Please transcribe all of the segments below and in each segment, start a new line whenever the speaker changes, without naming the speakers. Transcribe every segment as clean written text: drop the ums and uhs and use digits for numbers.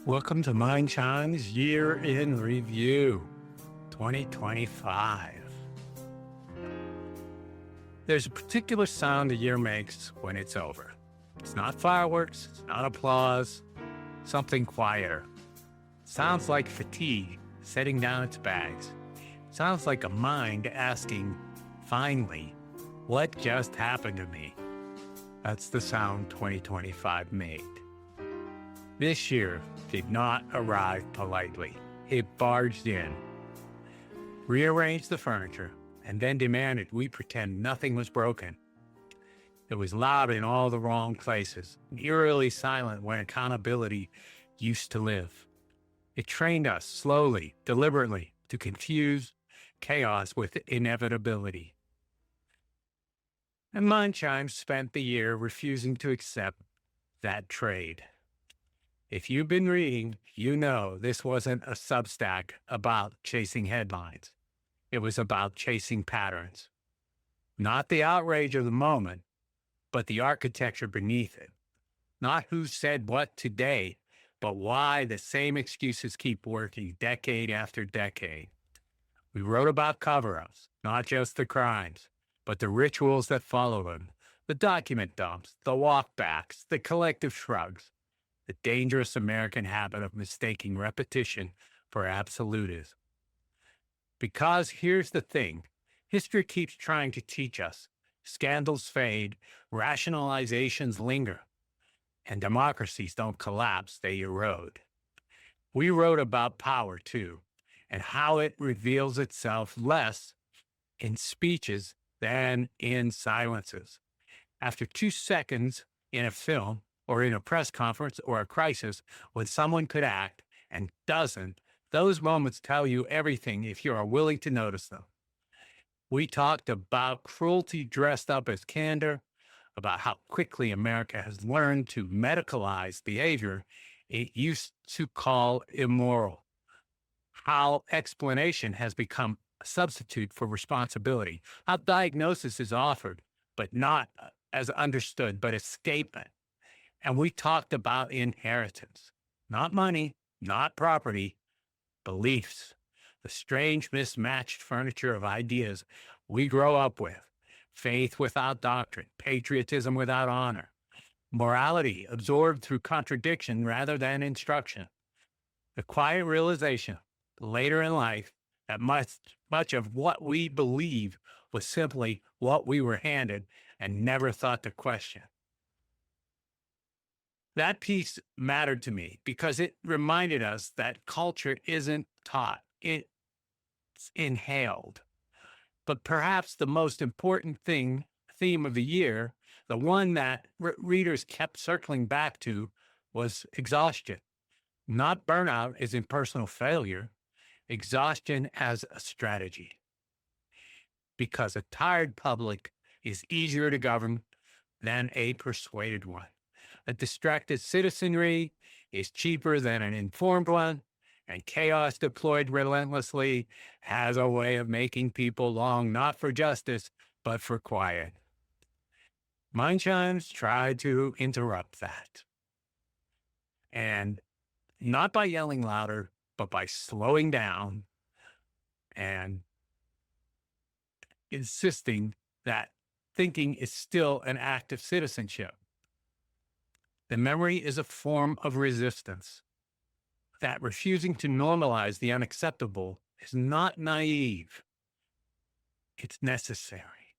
Welcome to Mind Chime's Year in Review 2025. There's a particular sound a year makes when it's over. It's not fireworks, it's not applause, something quieter. Sounds like fatigue setting down its bags. Sounds like a mind asking, finally, what just happened to me? That's the sound 2025 made. This year did not arrive politely. It barged in, rearranged the furniture, and then demanded we pretend nothing was broken. It was loud in all the wrong places, eerily silent when accountability used to live. It trained us slowly, deliberately, to confuse chaos with inevitability. And Mind Chimes spent the year refusing to accept that trade. If you've been reading, you know this wasn't a Substack about chasing headlines. It was about chasing patterns. Not the outrage of the moment, but the architecture beneath it. Not who said what today, but why the same excuses keep working decade after decade. We wrote about cover-ups, not just the crimes, but the rituals that follow them, the document dumps, the walkbacks, the collective shrugs. The dangerous American habit of mistaking repetition for absolutism. Because here's the thing, history keeps trying to teach us. Scandals fade, rationalizations linger, and democracies don't collapse, they erode. We wrote about power too, and how it reveals itself less in speeches than in silences. After 2 seconds in a film, or in a press conference or a crisis when someone could act and doesn't, those moments tell you everything if you are willing to notice them. We talked about cruelty dressed up as candor, about how quickly America has learned to medicalize behavior it used to call immoral, how explanation has become a substitute for responsibility, how diagnosis is offered, but not as understood, but as statement. And we talked about inheritance, not money, not property, beliefs, the strange mismatched furniture of ideas we grow up with, faith without doctrine, patriotism without honor, morality absorbed through contradiction rather than instruction. The quiet realization later in life that much of what we believe was simply what we were handed and never thought to question. That piece mattered to me because it reminded us that culture isn't taught, it's inhaled. But perhaps the most important theme of the year, the one that readers kept circling back to, was exhaustion. Not burnout as in personal failure, exhaustion as a strategy. Because a tired public is easier to govern than a persuaded one. A distracted citizenry is cheaper than an informed one, and chaos deployed relentlessly has a way of making people long not for justice, but for quiet. Mind Chimes tried to interrupt that. And not by yelling louder, but by slowing down and insisting that thinking is still an act of citizenship. The memory is a form of resistance. That refusing to normalize the unacceptable is not naive. It's necessary.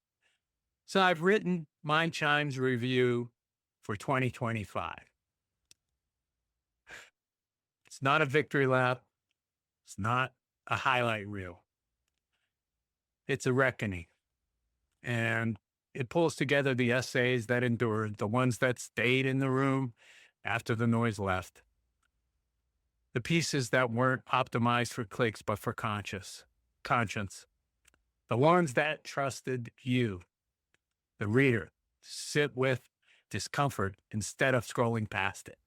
So I've written Mind Chimes review for 2025. It's not a victory lap. It's not a highlight reel. It's a reckoning. And it pulls together the essays that endured, the ones that stayed in the room after the noise left, the pieces that weren't optimized for clicks but for conscience, the ones that trusted you, the reader, to sit with discomfort instead of scrolling past it.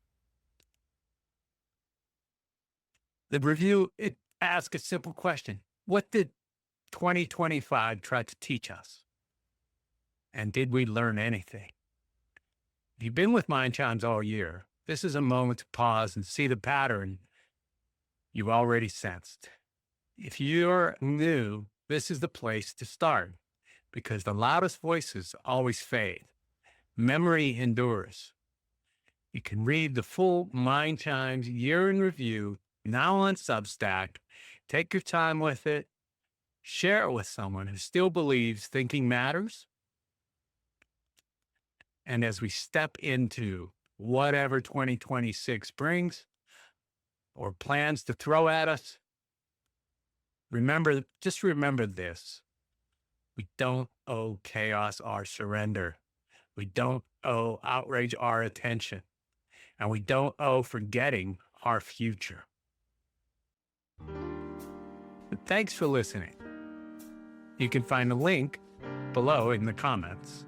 The review, it asks a simple question. What did 2025 try to teach us? And did we learn anything? If you've been with Mind Chimes all year, this is a moment to pause and see the pattern you've already sensed. If you're new, this is the place to start because the loudest voices always fade. Memory endures. You can read the full Mind Chimes Year in Review now on Substack. Take your time with it. Share it with someone who still believes thinking matters. And as we step into whatever 2026 brings or plans to throw at us, just remember this. We don't owe chaos our surrender. We don't owe outrage our attention. And we don't owe forgetting our future. Thanks for listening. You can find a link below in the comments.